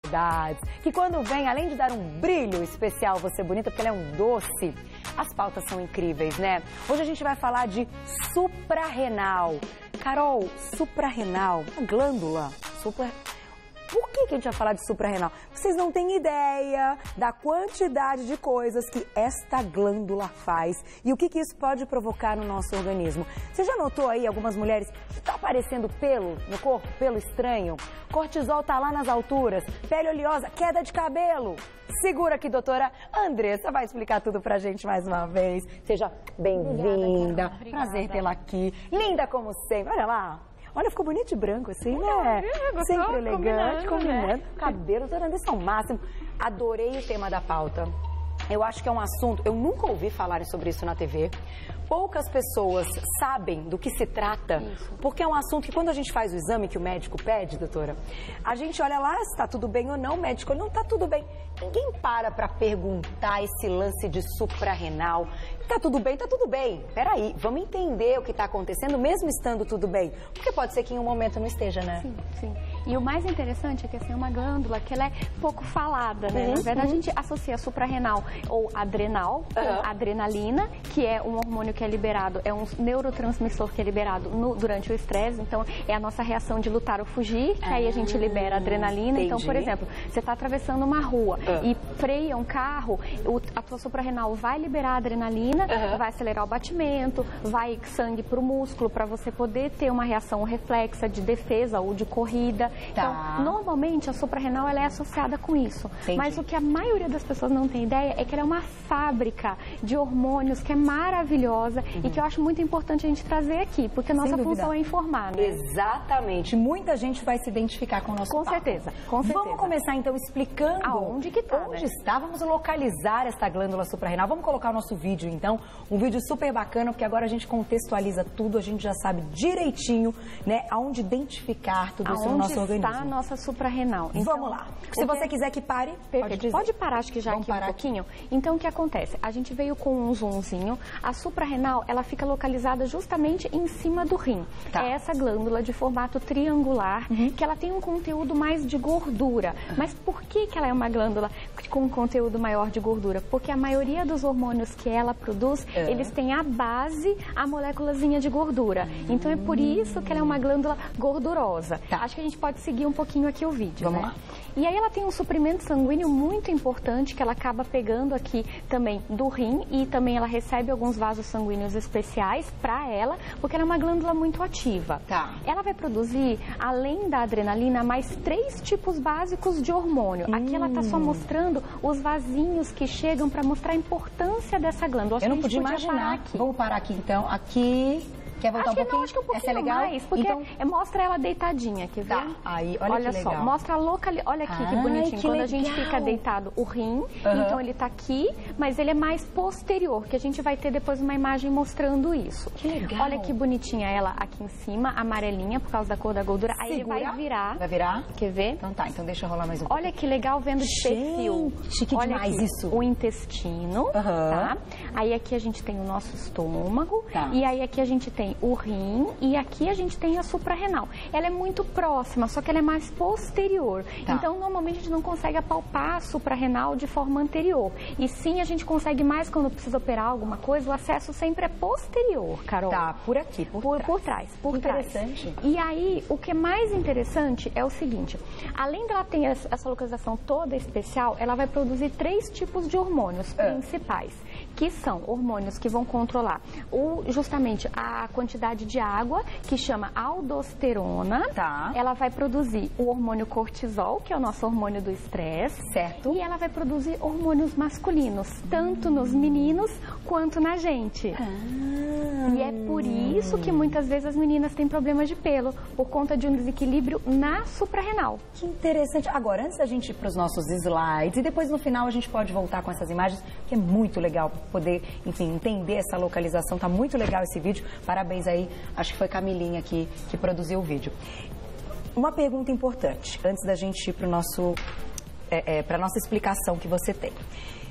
novidades, que quando vem, além de dar um brilho especial, você bonita, porque ela é um doce, as pautas são incríveis, né? Hoje a gente vai falar de suprarrenal. Carol, suprarrenal, a glândula, Por que a gente vai falar de suprarrenal? Vocês não têm ideia da quantidade de coisas que esta glândula faz e o que isso pode provocar no nosso organismo. Você já notou aí algumas mulheres que está aparecendo pelo no corpo, pelo estranho? Cortisol tá lá nas alturas, pele oleosa, queda de cabelo. Segura aqui, doutora Andressa vai explicar tudo pra gente mais uma vez. Seja bem-vinda. Prazer tê-la aqui. Linda como sempre. Olha lá. Olha, ficou bonito de branco assim, né? Sempre elegante, combinando. Cabelo, doutora Andressa, ao máximo. Adorei o tema da pauta. Eu acho que é um assunto, eu nunca ouvi falarem sobre isso na TV. Poucas pessoas sabem do que se trata, porque é um assunto que quando a gente faz o exame que o médico pede, doutora, a gente olha lá se está tudo bem ou não, o médico não está tudo bem. Ninguém para perguntar esse lance de suprarrenal. Tá tudo bem, tá tudo bem. Peraí, vamos entender o que está acontecendo, mesmo estando tudo bem. Porque pode ser que em um momento não esteja, né? Sim, sim. E o mais interessante é que assim, é uma glândula que ela é pouco falada, né? Na verdade, a gente associa suprarrenal ou adrenal com adrenalina, que é um hormônio que é liberado, é um neurotransmissor que é liberado durante o estresse. Então, é a nossa reação de lutar ou fugir, que aí a gente libera adrenalina. Entendi. Então, por exemplo, você está atravessando uma rua e freia um carro, a tua suprarrenal vai liberar adrenalina, vai acelerar o batimento, vai sangue para o músculo para você poder ter uma reação reflexa de defesa ou de corrida. Então, normalmente a suprarrenal ela é associada com isso. Entendi. Mas o que a maioria das pessoas não tem ideia é que ela é uma fábrica de hormônios que é maravilhosa e que eu acho muito importante a gente trazer aqui, porque a nossa função é informar, né? Exatamente. Muita gente vai se identificar com o nosso papo. Com certeza. Vamos começar então explicando aonde que tá, onde está. Vamos localizar esta glândula suprarrenal. Vamos colocar o nosso vídeo então, um vídeo super bacana, porque agora a gente contextualiza tudo, a gente já sabe direitinho, né, aonde identificar tudo isso no nosso organismo. Está a nossa suprarrenal. Então, vamos lá. Se você quiser que pare, pode parar, acho que já aqui um pouquinho. Então, o que acontece? A gente veio com um zoomzinho. A suprarrenal, ela fica localizada justamente em cima do rim. É essa glândula de formato triangular, que ela tem um conteúdo mais de gordura. Mas por que ela é uma glândula com um conteúdo maior de gordura? Porque a maioria dos hormônios que ela produz, eles têm a base, a moléculazinha de gordura. Então, é por isso que ela é uma glândula gordurosa. Acho que a gente pode seguir um pouquinho aqui o vídeo, Vamos lá. E aí ela tem um suprimento sanguíneo muito importante que ela acaba pegando aqui também do rim e também ela recebe alguns vasos sanguíneos especiais para ela, porque ela é uma glândula muito ativa. Ela vai produzir, além da adrenalina, mais 3 tipos básicos de hormônio. Aqui ela está só mostrando os vasinhos que chegam para mostrar a importância dessa glândula. Eu não podia imaginar. Vamos parar aqui então. Aqui... Quer voltar um pouquinho? Não, acho que um pouquinho Essa é legal? mais, porque então... mostra ela deitadinha, quer ver? Aí, olha que legal. Só, mostra a olha aqui que bonitinho. Que Quando legal. a gente fica deitado, o rim, então ele tá aqui, mas ele é mais posterior, que a gente vai ter depois uma imagem mostrando isso. Que legal. Olha que bonitinha ela aqui em cima, amarelinha, por causa da cor da gordura. Aí ele vai virar. Vai virar? Quer ver? Então tá, então deixa eu rolar mais um pouco. Olha que legal vendo de perfil. Que olha demais aqui, isso. O intestino, tá? Aí aqui a gente tem o nosso estômago, e aí aqui a gente tem o rim, e aqui a gente tem a suprarrenal. Ela é muito próxima, só que ela é mais posterior. Então, normalmente a gente não consegue apalpar a suprarrenal de forma anterior. E sim, a gente consegue mais quando precisa operar alguma coisa, o acesso sempre é posterior, Carol. Por aqui, por trás. Interessante. E aí, o que é mais interessante é o seguinte, além dela ter essa localização toda especial, ela vai produzir 3 tipos de hormônios principais, que são hormônios que vão controlar justamente a quantidade de água, que chama aldosterona. Ela vai produzir o hormônio cortisol, que é o nosso hormônio do estresse. Certo. E ela vai produzir hormônios masculinos, tanto nos meninos quanto na gente. E é por isso que muitas vezes as meninas têm problemas de pelo, por conta de um desequilíbrio na suprarrenal. Que interessante. Agora, antes da gente ir para os nossos slides, e depois no final a gente pode voltar com essas imagens, que é muito legal poder, enfim, entender essa localização. Tá muito legal esse vídeo. Parabéns aí, acho que foi Camilinha que produziu o vídeo. Uma pergunta importante, antes da gente ir para para a nossa explicação que você tem.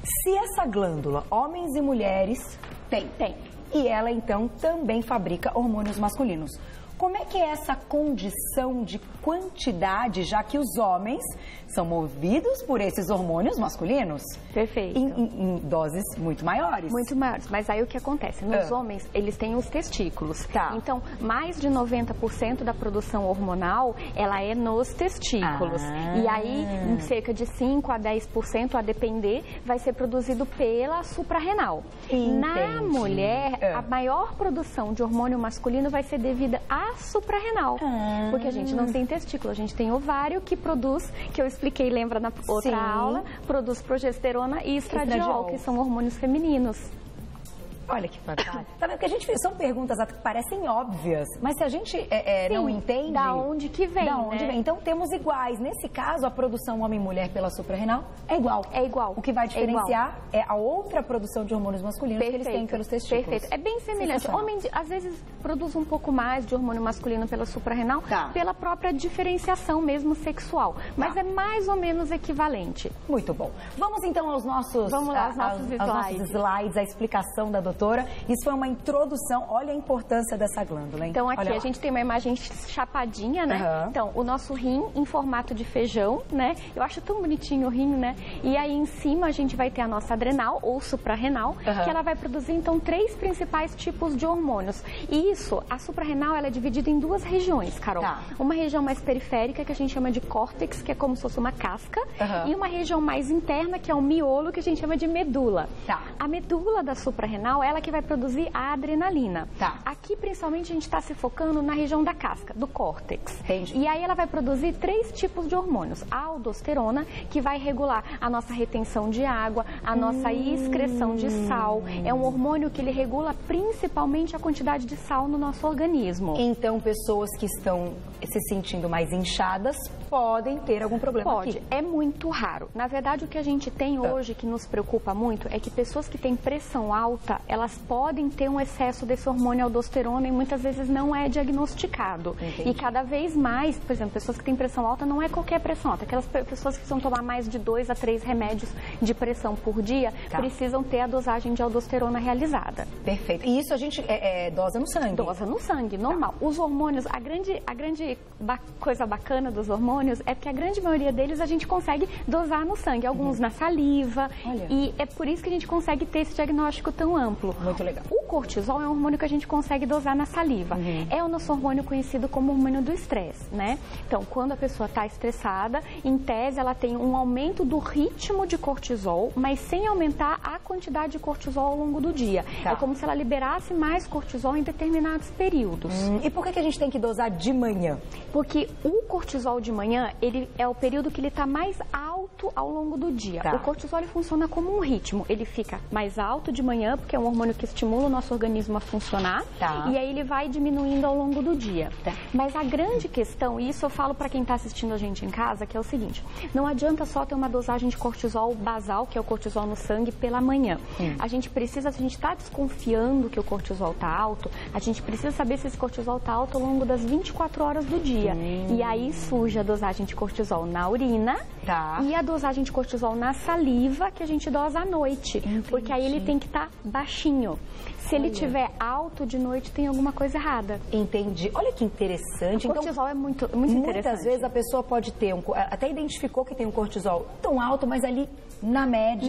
Se essa glândula, homens e mulheres têm, e ela então também fabrica hormônios masculinos, Como é que é essa condição de quantidade, já que os homens são movidos por esses hormônios masculinos? Perfeito. Em doses muito maiores. Muito maiores. Mas aí o que acontece? Nos homens, eles têm os testículos. Tá. Então, mais de 90% da produção hormonal, ela é nos testículos. E aí, em cerca de 5 a 10%, a depender, vai ser produzido pela suprarrenal. Entendi. Na mulher, a maior produção de hormônio masculino vai ser devida à suprarrenal. Porque a gente não tem testículo, a gente tem ovário que produz, que eu expliquei, lembra na outra aula, produz progesterona e estradiol, que são hormônios femininos. Olha que fantástico. Tá vendo? Porque a gente são perguntas que parecem óbvias, mas se a gente não entende... Da onde que vem, Da onde vem. Então temos iguais. Nesse caso, a produção homem-mulher pela suprarrenal é igual. É igual. O que vai diferenciar é a outra produção de hormônios masculinos que eles têm pelos testículos. Perfeito. É bem semelhante. Homem, às vezes, produz um pouco mais de hormônio masculino pela suprarrenal, pela própria diferenciação mesmo sexual. Mas é mais ou menos equivalente. Muito bom. Vamos então aos nossos, nossos slides, a explicação da doutora. Isso foi uma introdução. Olha a importância dessa glândula, hein? Então, aqui a gente tem uma imagem chapadinha, né? Então, o nosso rim em formato de feijão, né? Eu acho tão bonitinho o rim, né? E aí, em cima, a gente vai ter a nossa adrenal ou suprarrenal, que ela vai produzir, então, 3 principais tipos de hormônios. E isso, a suprarrenal, ela é dividida em 2 regiões, Carol. Uma região mais periférica, que a gente chama de córtex, que é como se fosse uma casca. E uma região mais interna, que é o miolo, que a gente chama de medula. A medula da suprarrenal, ela que vai produzir a adrenalina. Aqui, principalmente, a gente está se focando na região da casca, do córtex. E aí ela vai produzir 3 tipos de hormônios. A aldosterona, que vai regular a nossa retenção de água, a nossa excreção de sal. É um hormônio que ele regula principalmente a quantidade de sal no nosso organismo. Então, pessoas que estão se sentindo mais inchadas podem ter algum problema aqui. É muito raro. Na verdade, o que a gente tem hoje que nos preocupa muito é que pessoas que têm pressão alta, elas podem ter um excesso desse hormônio aldosterona e muitas vezes não é diagnosticado. E cada vez mais, por exemplo, pessoas que têm pressão alta, não é qualquer pressão alta. Aquelas pessoas que precisam tomar mais de 2 a 3 remédios de pressão por dia, precisam ter a dosagem de aldosterona realizada. Perfeito. E isso a gente dosa no sangue? Dosa no sangue, normal. Os hormônios, a grande coisa bacana dos hormônios é que a grande maioria deles a gente consegue dosar no sangue. Alguns na saliva. E é por isso que a gente consegue ter esse diagnóstico tão amplo. Muito legal. O cortisol é um hormônio que a gente consegue dosar na saliva. É o nosso hormônio conhecido como hormônio do estresse, né? Então, quando a pessoa está estressada, em tese, ela tem um aumento do ritmo de cortisol, mas sem aumentar a quantidade de cortisol ao longo do dia. É como se ela liberasse mais cortisol em determinados períodos. E por que a gente tem que dosar de manhã? Porque o cortisol de manhã, ele é o período que ele está mais alto ao longo do dia. O cortisol, ele funciona como um ritmo. Ele fica mais alto de manhã, porque é um hormônio que estimula o nosso organismo a funcionar, e aí ele vai diminuindo ao longo do dia. Mas a grande questão, e isso eu falo para quem está assistindo a gente em casa, que é o seguinte: não adianta só ter uma dosagem de cortisol basal, que é o cortisol no sangue, pela manhã. A gente precisa, se a gente está desconfiando que o cortisol está alto, a gente precisa saber se esse cortisol está alto ao longo das 24 horas do dia. E aí surge a dosagem de cortisol na urina e a dosagem de cortisol na saliva, que a gente dosa à noite. Porque aí ele tem que estar baixinho. Se ele estiver alto de noite, tem alguma coisa errada. Entendi. Olha que interessante. O cortisol é muito interessante. Muitas vezes a pessoa pode ter, até identificou que tem um cortisol tão alto, mas ali na média...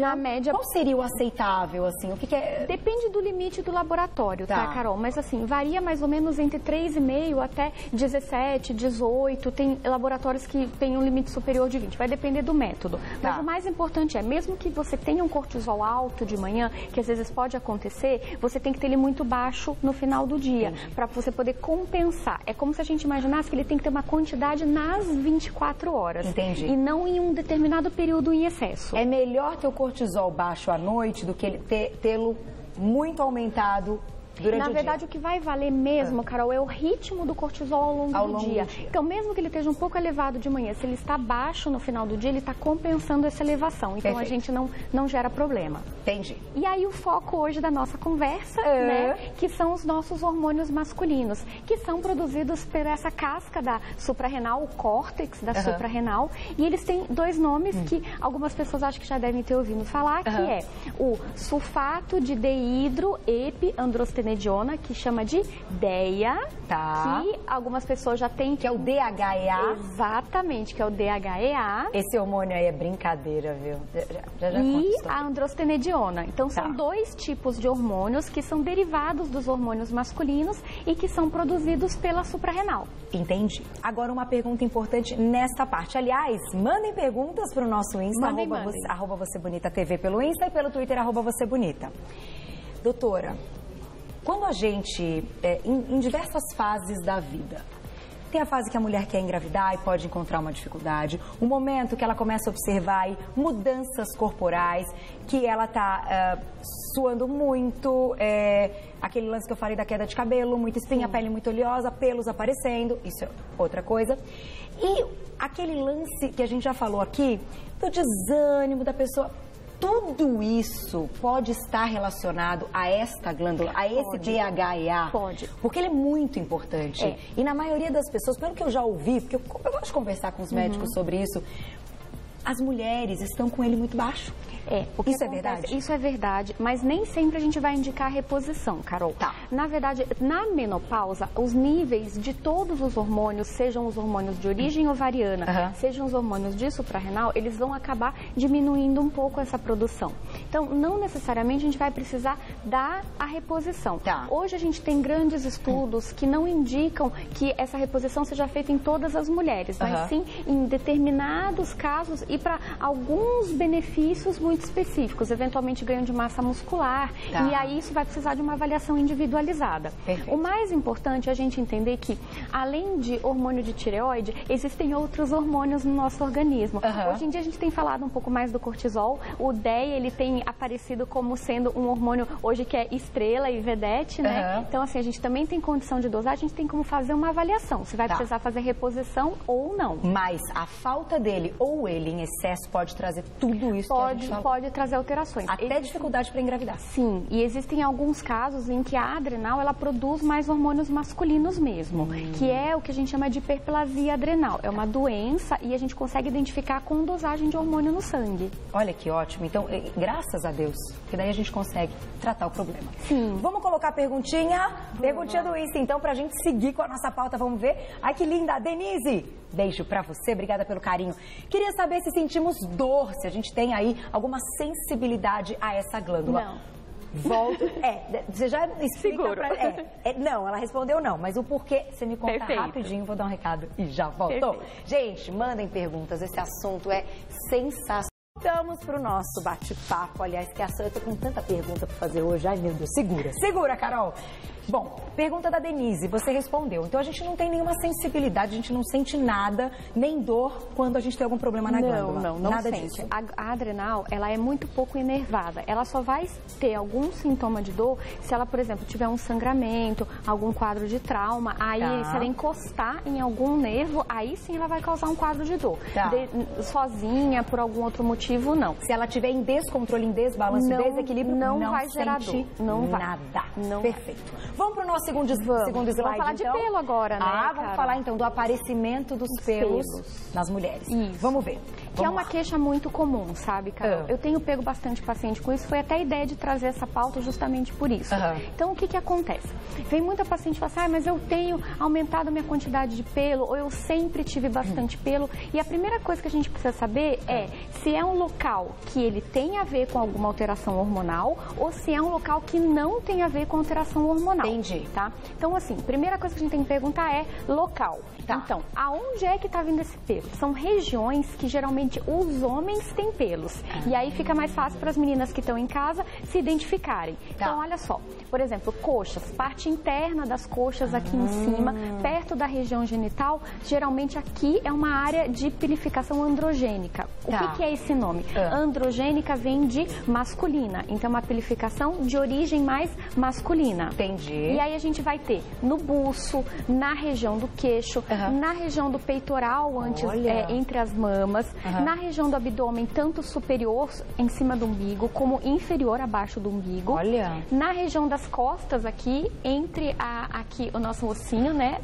Qual seria o aceitável, assim? O que é... Depende do limite do laboratório, tá, Carol? Mas assim, varia mais ou menos entre 3,5 até 17, 18. Tem laboratórios que têm um limite superior de 20. Vai depender do método. Mas o mais importante é, mesmo que você tenha um cortisol alto de manhã, que às vezes pode acontecer, você tem que ter ele muito baixo no final do dia, para você poder compensar. É como se a gente imaginasse que ele tem que ter uma quantidade nas 24 horas. E não em um determinado período em excesso. É melhor ter o cortisol baixo à noite do que tê-lo muito aumentado durante o dia. Na verdade, o que vai valer mesmo, Carol, é o ritmo do cortisol ao longo do dia. Então, mesmo que ele esteja um pouco elevado de manhã, se ele está baixo no final do dia, ele está compensando essa elevação. Então, a gente não gera problema. Entendi. E aí, o foco hoje da nossa conversa, né, que são os nossos hormônios masculinos, que são produzidos por essa casca da suprarrenal, o córtex da suprarrenal. E eles têm 2 nomes que algumas pessoas acho que já devem ter ouvido falar, que é o sulfato de deidroepiandrostenediol, androstenediona, que chama de DEA, que algumas pessoas já têm... Que é o DHEA? Exatamente, que é o DHEA. Esse hormônio aí é brincadeira, viu? Já e a androstenediona. Então, são dois tipos de hormônios que são derivados dos hormônios masculinos e que são produzidos pela suprarrenal. Entendi. Agora, uma pergunta importante nesta parte. Aliás, mandem perguntas para o nosso Insta, arroba Você Bonita TV pelo Insta e pelo Twitter, arroba Você Bonita. Doutora, quando a gente, em diversas fases da vida, tem a fase que a mulher quer engravidar e pode encontrar uma dificuldade, o momento que ela começa a observar aí mudanças corporais, que ela tá suando muito, aquele lance que eu falei da queda de cabelo, muita espinha, pele muito oleosa, pelos aparecendo, isso é outra coisa. E aquele lance que a gente já falou aqui, do desânimo da pessoa... Tudo isso pode estar relacionado a esta glândula, a esse DHEA? Pode. Porque ele é muito importante. E na maioria das pessoas, pelo que eu já ouvi, porque eu gosto de conversar com os médicos sobre isso, as mulheres estão com ele muito baixo. Isso é verdade? Isso é verdade, mas nem sempre a gente vai indicar a reposição, Carol. Na verdade, na menopausa, os níveis de todos os hormônios, sejam os hormônios de origem ovariana, sejam os hormônios de suprarrenal, eles vão acabar diminuindo um pouco essa produção. Então, não necessariamente a gente vai precisar dar a reposição. Hoje a gente tem grandes estudos que não indicam que essa reposição seja feita em todas as mulheres, mas sim em determinados casos e para alguns benefícios muito específicos, eventualmente ganho de massa muscular, e aí isso vai precisar de uma avaliação individualizada. O mais importante é a gente entender que, além de hormônio de tireoide, existem outros hormônios no nosso organismo. Hoje em dia a gente tem falado um pouco mais do cortisol, o DEA, ele tem aparecido como sendo um hormônio hoje que é estrela e vedete, né? Então, assim, a gente também tem condição de dosar, a gente tem como fazer uma avaliação, se vai precisar fazer reposição ou não. Mas a falta dele ou ele em excesso pode trazer tudo isso que a gente falou? Pode trazer alterações. Até dificuldade para engravidar. Sim, e existem alguns casos em que a adrenal, ela produz mais hormônios masculinos mesmo, que é o que a gente chama de hiperplasia adrenal. É uma doença e a gente consegue identificar com dosagem de hormônio no sangue. Olha que ótimo. Então, graças a Deus, que daí a gente consegue tratar o problema. Sim. Vamos colocar a perguntinha? Perguntinha do Insta, então, pra gente seguir com a nossa pauta. Vamos ver? Ai, que linda! Denise! Beijo pra você, obrigada pelo carinho. Queria saber se sentimos dor, se a gente tem aí alguma sensibilidade a essa glândula. Não. Volto. Você já explica pra... Não, ela respondeu não, mas o porquê, você me conta rapidinho, vou dar um recado e já voltou. Gente, mandem perguntas, esse assunto é sensacional. Voltamos para o nosso bate-papo, aliás, que eu tô com tanta pergunta para fazer hoje. Ai, meu Deus, segura, Carol. Bom, pergunta da Denise, você respondeu. Então, a gente não tem nenhuma sensibilidade, a gente não sente nada, nem dor, quando a gente tem algum problema na glândula. Não nada sente. Disso. A adrenal, ela é muito pouco inervada. Ela só vai ter algum sintoma de dor se ela, por exemplo, tiver um sangramento, algum quadro de trauma. Aí, se ela encostar em algum nervo, aí sim ela vai causar um quadro de dor. Sozinha, por algum outro motivo, não. Se ela tiver em descontrole, em desbalanço, em desequilíbrio, não vai gerar dor. Não vai. Nada. Não. Perfeito. Vamos para o nosso segundo slide, vamos falar então. De pelo agora, né, vamos falar então do aparecimento dos pelos nas mulheres. Isso. Vamos ver. Que é uma queixa muito comum, sabe, Carol? Eu tenho pego bastante paciente com isso, foi até a ideia de trazer essa pauta justamente por isso. Então, o que acontece? Vem muita paciente e fala assim, mas eu tenho aumentado a minha quantidade de pelo, ou eu sempre tive bastante pelo. E a primeira coisa que a gente precisa saber é se é um local que ele tem a ver com alguma alteração hormonal, ou se é um local que não tem a ver com alteração hormonal. Entendi. Tá? Então, assim, primeira coisa que a gente tem que perguntar é local. Então, aonde é que está vindo esse pelo? São regiões que geralmente os homens têm pelos. E aí fica mais fácil para as meninas que estão em casa se identificarem. Então, olha só. Por exemplo, coxas. Parte interna das coxas aqui em cima, perto da região genital. Geralmente aqui é uma área de pilificação androgênica. O que é esse nome? Androgênica vem de masculina. Então, é uma pilificação de origem mais masculina. Entendi. E aí a gente vai ter no buço, na região do queixo, na região do peitoral, antes, entre as mamas, na região do abdômen, tanto superior, em cima do umbigo, como inferior, abaixo do umbigo. Na região das costas, aqui, entre aqui o nosso ossinho, né?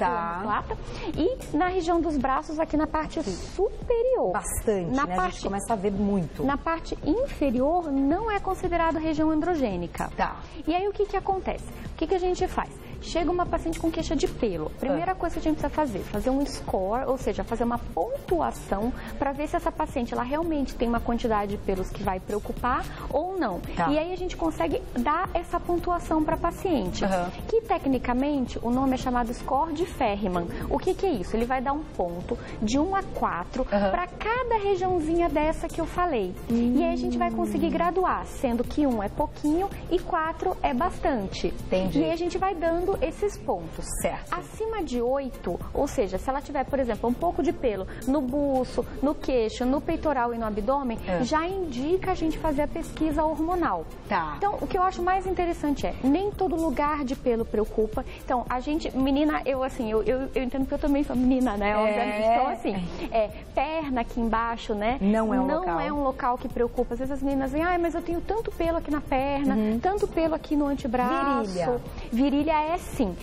E na região dos braços, aqui na parte superior. Bastante, na né? parte A gente começa a ver muito. Na parte inferior não é considerado região androgênica. Tá. E aí o que acontece? O que a gente faz? Chega uma paciente com queixa de pelo. Primeira coisa que a gente precisa fazer um score, ou seja, fazer uma pontuação para ver se essa paciente ela realmente tem uma quantidade de pelos que vai preocupar ou não. Tá. E aí a gente consegue dar essa pontuação para a paciente, que tecnicamente o nome é chamado score de Ferriman. O que é isso? Ele vai dar um ponto de 1 a 4 para cada regiãozinha dessa que eu falei. E aí a gente vai conseguir graduar, sendo que 1 é pouquinho e 4 é bastante. Entendi. E aí a gente vai dando esses pontos. Certo. Acima de 8, ou seja, se ela tiver, por exemplo, um pouco de pelo no buço, no queixo, no peitoral e no abdômen, já indica a gente fazer a pesquisa hormonal. Tá. Então, o que eu acho mais interessante é, nem todo lugar de pelo preocupa. Então, a gente, menina, eu entendo que eu também sou menina, né? Obviamente. Então, assim, perna aqui embaixo, né? Não é um local que preocupa. Às vezes as meninas dizem, mas eu tenho tanto pelo aqui na perna, tanto pelo aqui no antebraço. Virilha é sim,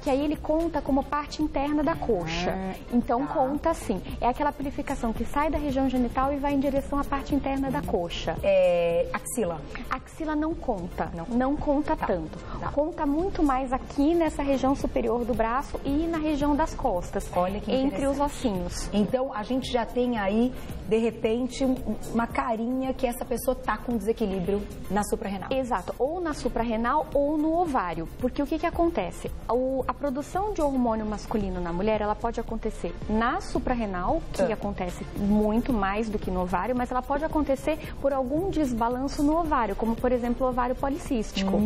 que aí ele conta como parte interna da coxa. Então conta sim. É aquela pelificação que sai da região genital e vai em direção à parte interna da coxa. Axila. Axila não conta, não conta tanto. Conta muito mais aqui nessa região superior do braço e na região das costas. Olha que entre os ossinhos. Então a gente já tem aí, de repente, uma carinha que essa pessoa tá com desequilíbrio na suprarrenal. Exato, ou na suprarrenal ou no ovário. Porque o que acontece? A produção de hormônio masculino na mulher, ela pode acontecer na suprarrenal, que acontece muito mais do que no ovário, mas ela pode acontecer por algum desbalanço no ovário, como por exemplo o ovário policístico.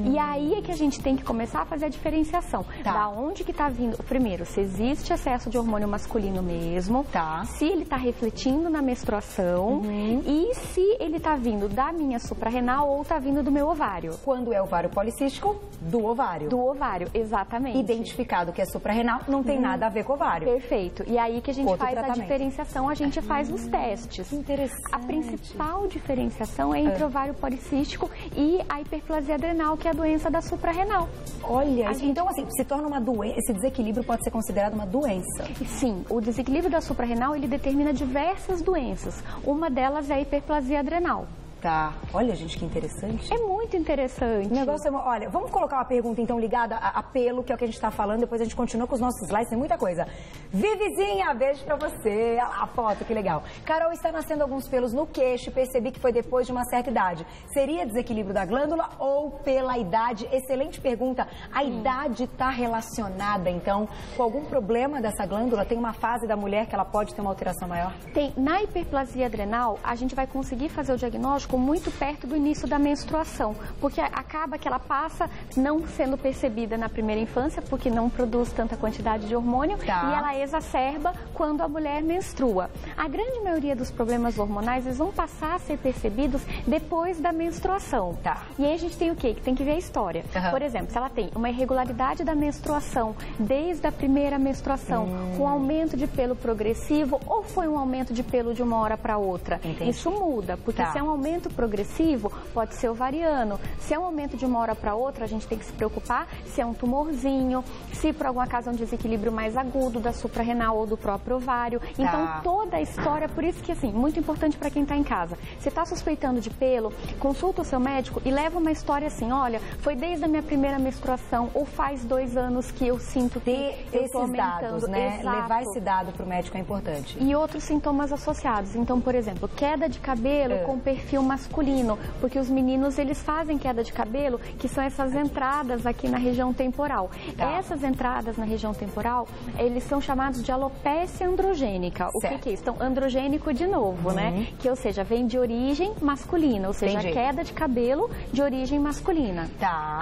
E aí é que a gente tem que começar a fazer a diferenciação. Da onde que tá vindo? Primeiro, se existe excesso de hormônio masculino mesmo, se ele tá refletindo na menstruação e se ele tá vindo da minha suprarrenal ou tá vindo do meu ovário. Quando é ovário policístico, do ovário. Do ovário, exatamente. Identificado que é suprarrenal, não tem nada a ver com ovário. Perfeito. E aí que a gente faz a diferenciação, a gente faz os testes. Interessante. A principal diferenciação é entre o ovário policístico e a hiperplasia adrenal, que é a doença da suprarrenal. Olha, então assim, se torna uma doença, esse desequilíbrio pode ser considerado uma doença. Sim, o desequilíbrio da suprarrenal, ele determina diversas doenças. Uma delas é a hiperplasia adrenal. Tá. Olha, gente, que interessante. É muito interessante. O negócio é... Olha, vamos colocar uma pergunta, então, ligada a pelo, que é o que a gente tá falando. Depois a gente continua com os nossos slides, tem muita coisa. Vivizinha, beijo pra você. Olha lá a foto, que legal. Carol, está nascendo alguns pelos no queixo. Percebi que foi depois de uma certa idade. Seria desequilíbrio da glândula ou pela idade? Excelente pergunta. A idade tá relacionada, então, com algum problema dessa glândula? Tem uma fase da mulher que ela pode ter uma alteração maior? Tem. Na hiperplasia adrenal, a gente vai conseguir fazer o diagnóstico muito perto do início da menstruação, porque acaba que ela passa não sendo percebida na primeira infância, porque não produz tanta quantidade de hormônio, e ela exacerba quando a mulher menstrua. A grande maioria dos problemas hormonais, eles vão passar a ser percebidos depois da menstruação. E aí a gente tem o quê? Que tem que ver a história. Por exemplo, se ela tem uma irregularidade da menstruação desde a primeira menstruação, com aumento de pelo progressivo, ou foi um aumento de pelo de uma hora para outra, isso muda, porque se é um aumento progressivo, pode ser ovariano. Se é um aumento de uma hora para outra, a gente tem que se preocupar se é um tumorzinho, se por algum acaso é um desequilíbrio mais agudo da suprarrenal ou do próprio ovário. Então, toda a história, por isso que, assim, muito importante para quem está em casa. Você está suspeitando de pelo, consulta o seu médico e leva uma história assim, olha, foi desde a minha primeira menstruação ou faz 2 anos que eu sinto que eu estou aumentando. Dados, né? Levar esse dado para o médico é importante. E outros sintomas associados. Então, por exemplo, queda de cabelo com perfil masculino, porque os meninos, eles fazem queda de cabelo, que são essas entradas aqui na região temporal. Essas entradas na região temporal, eles são chamados de alopécia androgênica. O que é isso? Então, androgênico de novo, né? Que, ou seja, vem de origem masculina, ou seja, queda de cabelo de origem masculina.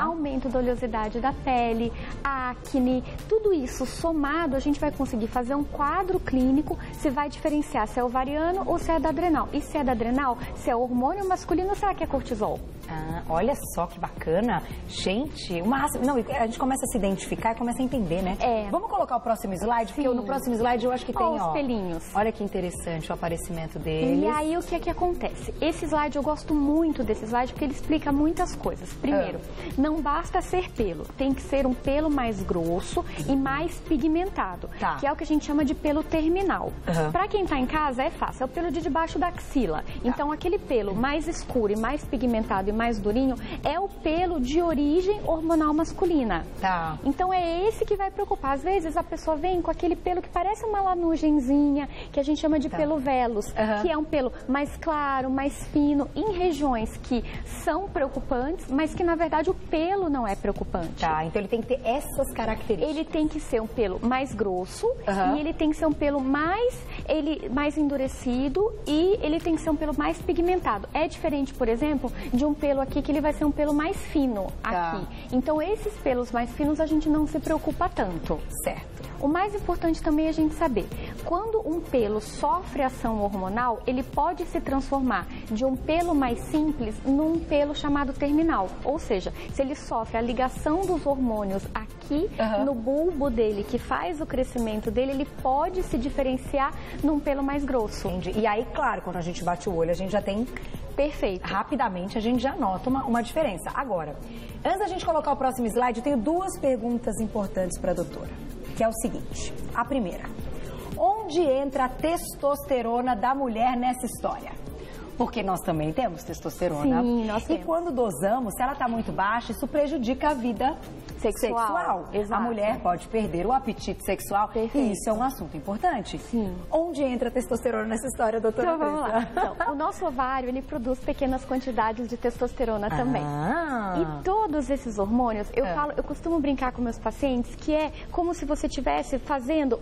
Aumento da oleosidade da pele, acne, tudo isso somado, a gente vai conseguir fazer um quadro clínico, se vai diferenciar se é ovariano ou se é da adrenal. E se é da adrenal, se é hormônio masculino ou será que é cortisol? Olha só que bacana. Gente, não, a gente começa a se identificar e começa a entender, né? Vamos colocar o próximo slide? Sim. Porque no próximo slide eu acho que tem, os pelinhos. Olha que interessante o aparecimento deles. E aí, o que é que acontece? Esse slide, eu gosto muito desse slide porque ele explica muitas coisas. Primeiro, não basta ser pelo, tem que ser um pelo mais grosso e mais pigmentado, que é o que a gente chama de pelo terminal. Pra quem tá em casa, é fácil, é o pelo de debaixo da axila. Então, aquele pelo mais escuro e mais pigmentado e mais durinho é o pelo de origem hormonal masculina. Então, é esse que vai preocupar. Às vezes, a pessoa vem com aquele pelo que parece uma lanugenzinha, que a gente chama de pelo velos, que é um pelo mais claro, mais fino, em regiões que são preocupantes, mas que, na verdade, o pelo não é preocupante. Então ele tem que ter essas características. Ele tem que ser um pelo mais grosso, e ele tem que ser um pelo mais endurecido, e ele tem que ser um pelo mais pigmentado. É diferente, por exemplo, de um pelo aqui que ele vai ser um pelo mais fino aqui. Então, esses pelos mais finos a gente não se preocupa tanto. Certo. O mais importante também é a gente saber, quando um pelo sofre ação hormonal, ele pode se transformar de um pelo mais simples num pelo chamado terminal. Ou seja, se ele sofre a ligação dos hormônios aqui no bulbo dele, que faz o crescimento dele, ele pode se diferenciar num pelo mais grosso. Entendi. E aí, claro, quando a gente bate o olho, a gente já tem... Perfeito. Rapidamente a gente já nota uma diferença. Agora, antes da gente colocar o próximo slide, eu tenho duas perguntas importantes para a doutora, que é o seguinte. A primeira, onde entra a testosterona da mulher nessa história? Porque nós também temos testosterona. Sim, nós temos. E quando dosamos, se ela está muito baixa, isso prejudica a vida sexual. Exato. A mulher pode perder o apetite sexual. Perfeito. E isso é um assunto importante. Sim. Onde entra a testosterona nessa história, doutora? Então, vamos lá. Então, o nosso ovário, ele produz pequenas quantidades de testosterona também. E todos esses hormônios, eu costumo brincar com meus pacientes que é como se você estivesse fazendo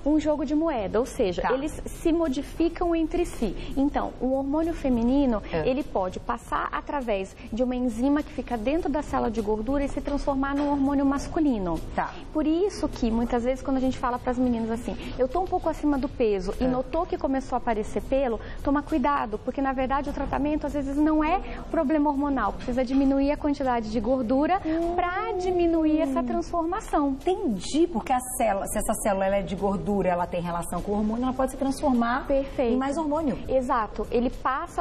um jogo de moeda, ou seja, eles se modificam entre si. Então, o hormônio feminino, ele pode passar através de uma enzima que fica dentro da célula de gordura e se transformar num hormônio masculino. Por isso que, muitas vezes, quando a gente fala para as meninas assim, eu tô um pouco acima do peso e notou que começou a aparecer pelo, toma cuidado, porque, na verdade, o tratamento, às vezes, não é problema hormonal, precisa diminuir a quantidade de gordura para diminuir essa transformação. Entendi, porque a célula, se essa célula ela é de gordura, ela tem relação com o hormônio, ela pode se transformar em mais hormônio. Exato.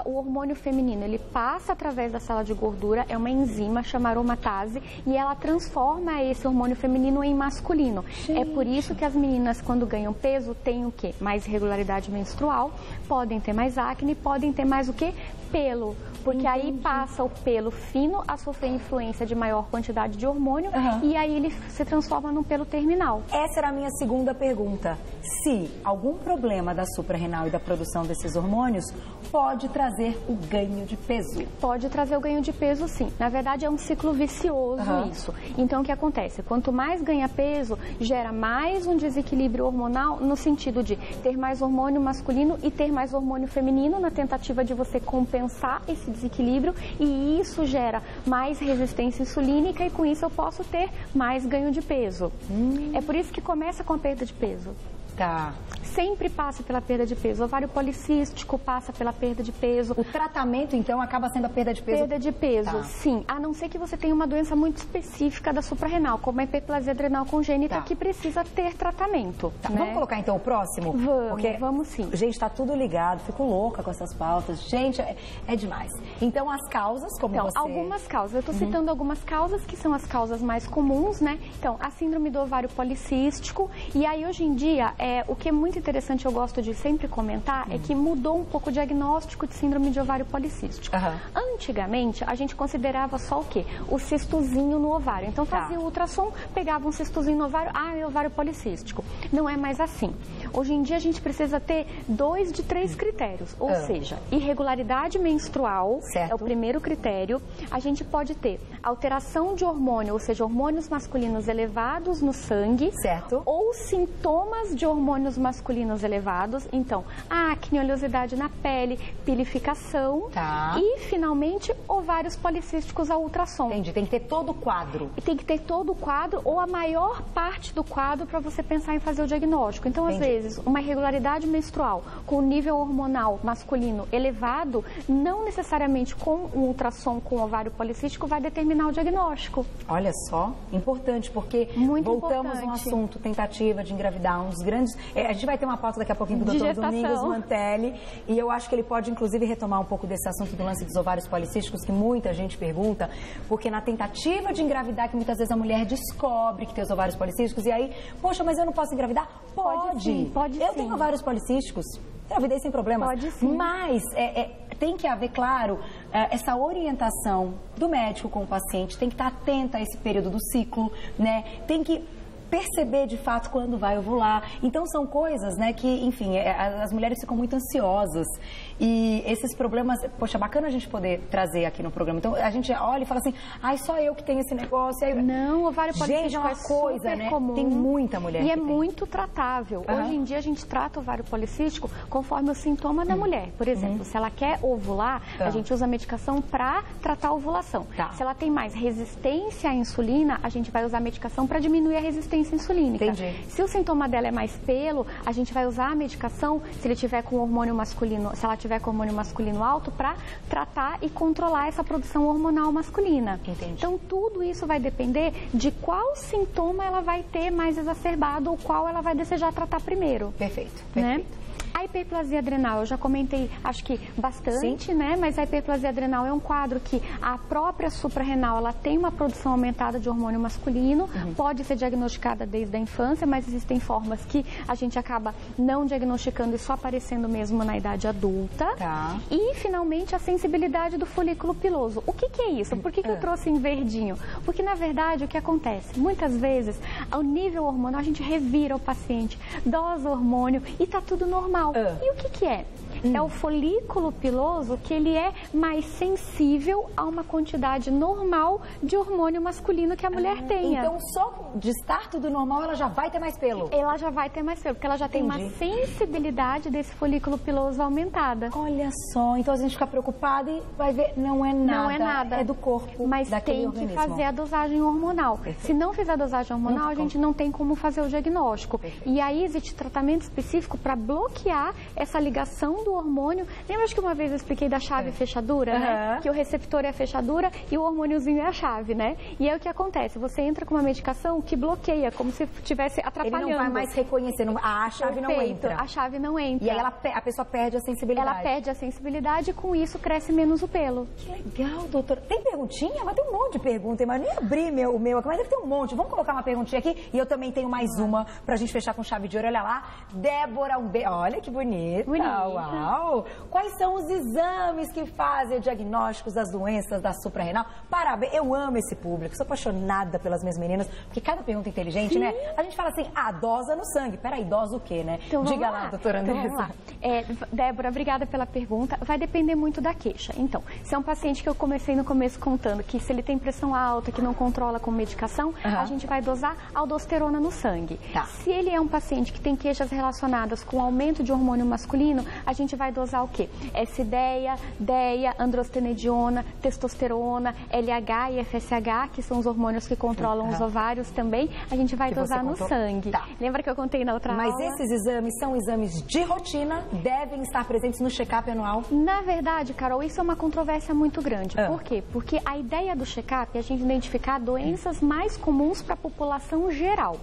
O hormônio feminino, ele passa através da célula de gordura, é uma enzima chamada aromatase, e ela transforma esse hormônio feminino em masculino. Gente. É por isso que as meninas, quando ganham peso, têm o quê? Mais irregularidade menstrual, podem ter mais acne, podem ter mais o quê? Pelo. Porque aí passa o pelo fino a sofrer influência de maior quantidade de hormônio e aí ele se transforma num pelo terminal. Essa era a minha segunda pergunta. Se algum problema da suprarrenal e da produção desses hormônios pode trazer o ganho de peso? Pode trazer o ganho de peso, sim. Na verdade, é um ciclo vicioso isso. Então, o que acontece? Quanto mais ganha peso, gera mais um desequilíbrio hormonal no sentido de ter mais hormônio masculino e ter mais hormônio feminino na tentativa de você compensar esse desequilíbrio, e isso gera mais resistência insulínica e com isso eu posso ter mais ganho de peso. É por isso que começa com a perda de peso. Sempre passa pela perda de peso. O ovário policístico passa pela perda de peso. O tratamento, então, acaba sendo a perda de peso? Perda de peso, sim. A não ser que você tenha uma doença muito específica da suprarrenal, como a hiperplasia adrenal congênita, que precisa ter tratamento. Né? Vamos colocar, então, o próximo? Vamos sim. Gente, tá tudo ligado. Fico louca com essas pautas. Gente, é demais. Então, as causas, como você... algumas causas. Eu tô citando algumas causas, que são as causas mais comuns, né? Então, a síndrome do ovário policístico. E aí, hoje em dia, o que é muito interessante, eu gosto de sempre comentar, é que mudou um pouco o diagnóstico de síndrome de ovário policístico. Antigamente, a gente considerava só o quê? O cistozinho no ovário. Então, fazia o ultrassom, pegava um cistozinho no ovário, é ovário policístico. Não é mais assim. Hoje em dia, a gente precisa ter 2 de 3 critérios. Ou seja, irregularidade menstrual é o primeiro critério. A gente pode ter alteração de hormônio, ou seja, hormônios masculinos elevados no sangue. Ou sintomas de hormônio hormônios masculinos elevados, então acne, oleosidade na pele, pilificação e, finalmente, ovários policísticos a ultrassom. Entendi, tem que ter todo o quadro. E tem que ter todo o quadro ou a maior parte do quadro para você pensar em fazer o diagnóstico. Então, às vezes, uma irregularidade menstrual com nível hormonal masculino elevado, não necessariamente com um ultrassom com ovário policístico vai determinar o diagnóstico. Olha só, importante, porque voltamos no assunto tentativa de engravidar, um dos grandes... a gente vai ter uma pauta daqui a pouquinho do Dr. Domingos Mantelli, e eu acho que ele pode, inclusive, retomar um pouco desse assunto do lance dos ovários policísticos, que muita gente pergunta, porque na tentativa de engravidar, que muitas vezes a mulher descobre que tem os ovários policísticos, e aí, poxa, mas eu não posso engravidar? Pode sim, pode sim. Eu tenho ovários policísticos, engravidei sem problemas. Pode sim. Mas tem que haver, claro, essa orientação do médico com o paciente, tem que estar atenta a esse período do ciclo, né? Tem que perceber de fato quando vai ovular. Então são coisas, né, que, enfim, as mulheres ficam muito ansiosas e esses problemas, poxa, bacana a gente poder trazer aqui no programa. Então a gente olha e fala assim, ai, só eu que tenho esse negócio. Aí... Não, ovário policístico é coisa, super né? comum. Tem muita mulher e que é tem. Muito tratável. Hoje em dia a gente trata o ovário policístico conforme o sintoma da mulher. Por exemplo, se ela quer ovular, a gente usa medicação para tratar a ovulação. Se ela tem mais resistência à insulina, a gente vai usar medicação para diminuir a resistência insulínica. Entendi. Se o sintoma dela é mais pelo, a gente vai usar a medicação se ele tiver com hormônio masculino, se ela tiver com hormônio masculino alto, para tratar e controlar essa produção hormonal masculina. Entendi. Então tudo isso vai depender de qual sintoma ela vai ter mais exacerbado ou qual ela vai desejar tratar primeiro. Perfeito, né? perfeito. A hiperplasia adrenal, eu já comentei, acho que bastante, né? Mas a hiperplasia adrenal é um quadro que a própria suprarrenal, ela tem uma produção aumentada de hormônio masculino, pode ser diagnosticada desde a infância, mas existem formas que a gente acaba não diagnosticando e só aparecendo mesmo na idade adulta. E, finalmente, a sensibilidade do folículo piloso. O que é isso? Por que eu trouxe em verdinho? Porque, na verdade, o que acontece? Muitas vezes, ao nível hormonal, a gente revira o paciente, dosa hormônio e tá tudo normal. E o que é? É o folículo piloso que ele é mais sensível a uma quantidade normal de hormônio masculino que a mulher tenha. Então, só de estar tudo normal, ela já vai ter mais pelo? Ela já vai ter mais pelo, porque ela já tem uma sensibilidade desse folículo piloso aumentada. Olha só, então a gente fica preocupada e vai ver, não é nada. Não é nada. É do corpo, mas daquele tem organismo. Que fazer a dosagem hormonal. Se não fizer a dosagem hormonal, a gente não tem como fazer o diagnóstico. E aí existe tratamento específico para bloquear essa ligação do hormônio. Lembra que uma vez eu expliquei da chave fechadura, né? Que o receptor é a fechadura e o hormôniozinho é a chave, né? E aí o que acontece? Você entra com uma medicação que bloqueia, como se estivesse atrapalhando. Ele não vai mais reconhecer, a chave não entra. A chave não entra. E aí a pessoa perde a sensibilidade. Ela perde a sensibilidade e com isso cresce menos o pelo. Que legal, doutora. Tem perguntinha? Vai ter um monte de perguntas, mas nem abri o meu aqui, mas deve ter um monte. Vamos colocar uma perguntinha aqui e eu também tenho mais uma pra gente fechar com chave de ouro. Olha lá, Débora, olha que bonita. Uau! Quais são os exames que fazem diagnósticos das doenças da suprarrenal? Parabéns, eu amo esse público, sou apaixonada pelas minhas meninas, porque cada pergunta inteligente, né? A gente fala assim, dosa no sangue. Peraí, dosa o quê, né? Então, diga lá, doutora Andressa. Então, vamos lá. Débora, obrigada pela pergunta. Vai depender muito da queixa. Então, se é um paciente que eu comecei no começo contando que se ele tem pressão alta, que não controla com medicação, a gente vai dosar aldosterona no sangue. Se ele é um paciente que tem queixas relacionadas com aumento de hormônio masculino, a gente vai dosar o quê? S-DEA, DEA, androstenediona, testosterona, LH e FSH, que são os hormônios que controlam os ovários também, a gente vai dosar no sangue. Lembra que eu contei na outra aula? Mas esses exames são exames de rotina, devem estar presentes no check-up anual? Na verdade, Carol, isso é uma controvérsia muito grande. Por quê? Porque a ideia do check-up é a gente identificar doenças mais comuns para a população geral.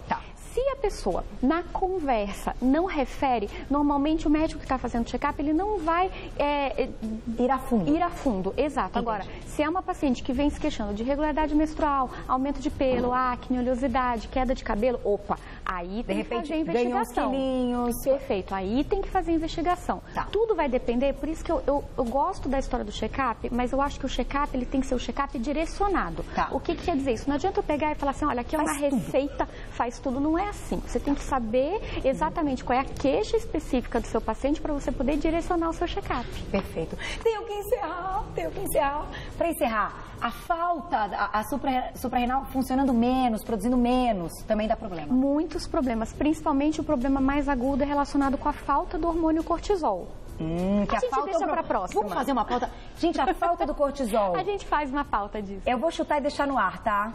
Se a pessoa, na conversa, não refere, normalmente o médico que está fazendo check-up, ele não vai ir a fundo. Ir a fundo, exato. Entendi. Agora, se é uma paciente que vem se queixando de irregularidade menstrual, aumento de pelo, acne, oleosidade, queda de cabelo, aí tem que fazer investigação. Ganhou uns quilinhos. Perfeito, aí tem que fazer investigação. Tudo vai depender, por isso que eu gosto da história do check-up, mas eu acho que o check-up ele tem que ser o check-up direcionado. O que quer dizer isso? Não adianta eu pegar e falar assim, olha, aqui é uma receita, faz tudo, não é é assim. Você tem que saber exatamente qual é a queixa específica do seu paciente para você poder direcionar o seu check-up. Perfeito. Tenho que encerrar. Para encerrar, a falta, a suprarrenal funcionando menos, produzindo menos, também dá problema? Muitos problemas, principalmente o problema mais agudo é relacionado com a falta do hormônio cortisol. Que a gente deixa para próxima. Vamos fazer uma pauta? Gente, a falta do cortisol. A gente faz uma pauta disso. Eu vou chutar e deixar no ar, tá?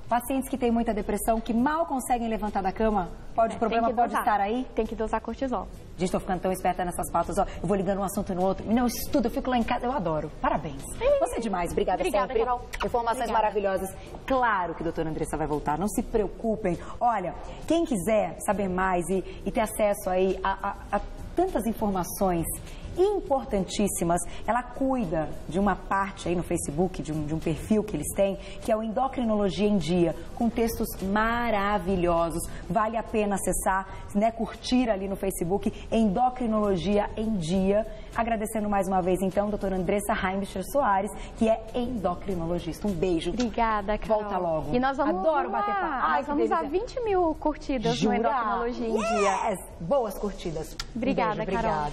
Pacientes que têm muita depressão, que mal conseguem levantar da cama, o problema pode estar aí? Tem que dosar cortisol. Gente, estou ficando tão esperta nessas pautas, ó. Eu vou ligando um assunto no outro. Não, eu estudo, eu fico lá em casa, eu adoro. Parabéns. Você é demais, obrigada sempre. Carol. Informações maravilhosas. Claro que a doutora Andressa vai voltar, não se preocupem. Olha, quem quiser saber mais e ter acesso aí a tantas informações importantíssimas, ela cuida de uma parte aí no Facebook, de um perfil que eles têm, que é o Endocrinologia em Dia, com textos maravilhosos. Vale a pena acessar, né, curtir ali no Facebook, Endocrinologia em Dia. Agradecendo mais uma vez, então, a doutora Andressa Heimbicher Soares, que é endocrinologista. Um beijo. Obrigada, Carol. Volta logo. E nós vamos Adoro bater papo. Nós vamos a 20 mil curtidas no Endocrinologia em Dia. Boas curtidas. Obrigada, um beijo, Carol. obrigada.